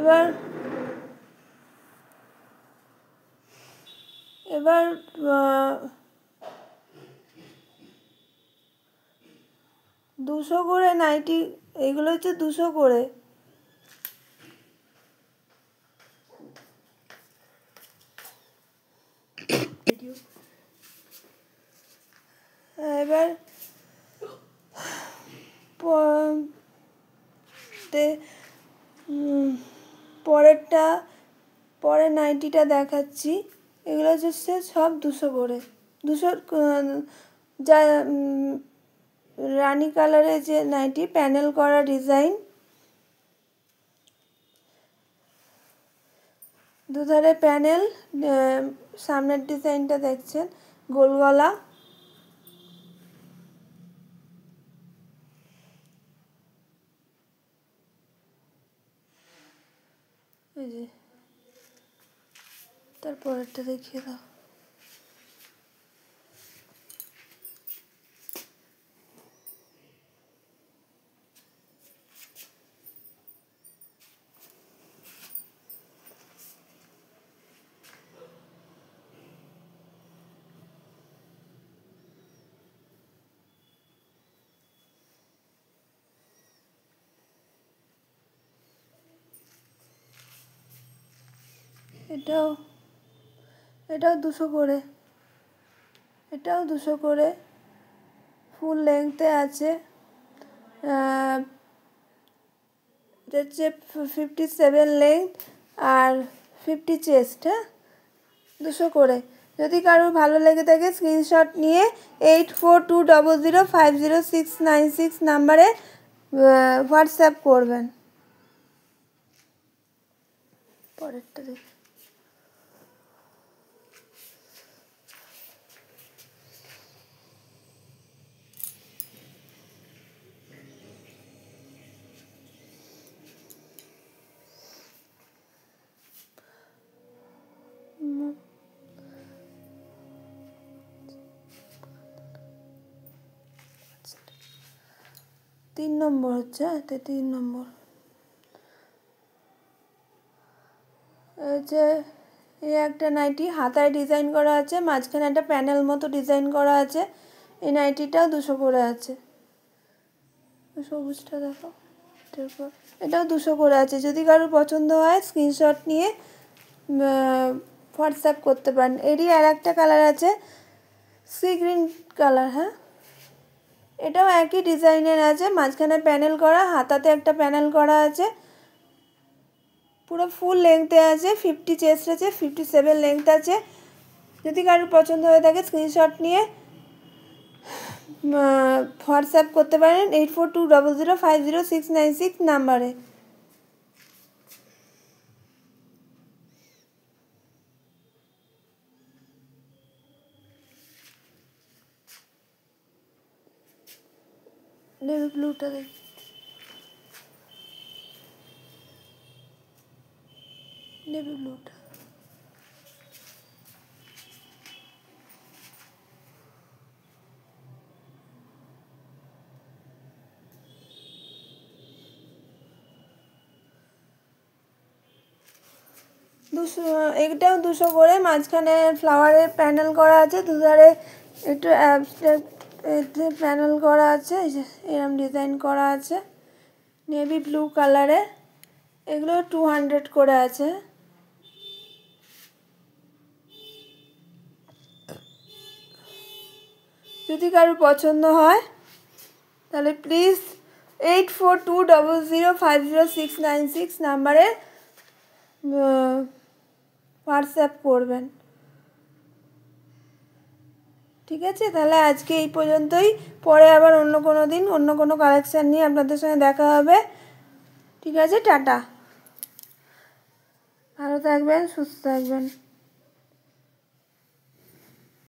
এবার এবার 200 করে নাইটি, এইগুলো হচ্ছে 200 করে। এবার পরের নাইটিটা দেখাচ্ছি। এগুলো হচ্ছে সব 200 করে। 200 যা রানি কালারের যে নাইটি, প্যানেল করা ডিজাইন, দুধারে প্যানেল, সামনের ডিজাইনটা দেখছেন গোল গলা, এই যে তারপরেরটা দেখিয়ে দাও। এটাও 200 করে, এটাও 200 করে, ফুল লেংথে আছে। এটা হচ্ছে 57 লেংথ আর 50 চেস্ট। হ্যাঁ, 200 করে। যদি কারোর ভালো লেগে থাকে স্ক্রিনশট নিয়ে 8420050696 নাম্বারে হোয়াটসঅ্যাপ করবেন। পরেরটা দেখি। তিন নম্বর হচ্ছে, 3 নম্বর হচ্ছে। এই একটা নাইটি হাতায় ডিজাইন করা আছে, মাঝখানে একটা প্যানেল মতো ডিজাইন করা আছে। এই নাইটিটাও 200 করে আছে। সবুজটা দেখো, এটাও 200 করে আছে। যদি কারোর পছন্দ হয় স্ক্রিনশট নিয়ে হোয়াটসঅ্যাপ করতে পারেন। এরই আর একটা কালার আছে, সি গ্রিন কালার। হ্যাঁ, এটাও একই ডিজাইনের আছে, মাঝখানে প্যানেল করা, হাতাতে একটা প্যানেল করা আছে, পুরো ফুল লেংথে আছে। 50 চেস্ট আছে, 57 লেংথ আছে। যদি কারোর পছন্দ হয়ে থাকে স্ক্রিনশট নিয়ে হোয়াটসঅ্যাপ করতে পারেন 8420050696 নাম্বারে। নেভি ব্লুটা দেখি। নেভি ব্লুটা এটাও 200 করে। মাঝখানে ফ্লাওয়ারের প্যানেল করা আছে, দুধারে একটু অ্যাবস্ট্রাক্ট প্যানেল করা আছে, এরকম ডিজাইন করা আছে নেভি ব্লু কালারে। এগুলো 200 করে আছে। যদি কারোর পছন্দ হয় তাহলে প্লিজ 8420050696 নাম্বারে হোয়াটসঅ্যাপ করবেন। ঠিক আছে, তাহলে আজকে এই পর্যন্তই। পরে আবার অন্য কোনো দিন অন্য কোনো কালেকশান নিয়ে আপনাদের সঙ্গে দেখা হবে। ঠিক আছে, টাটা, ভালো থাকবেন, সুস্থ থাকবেন।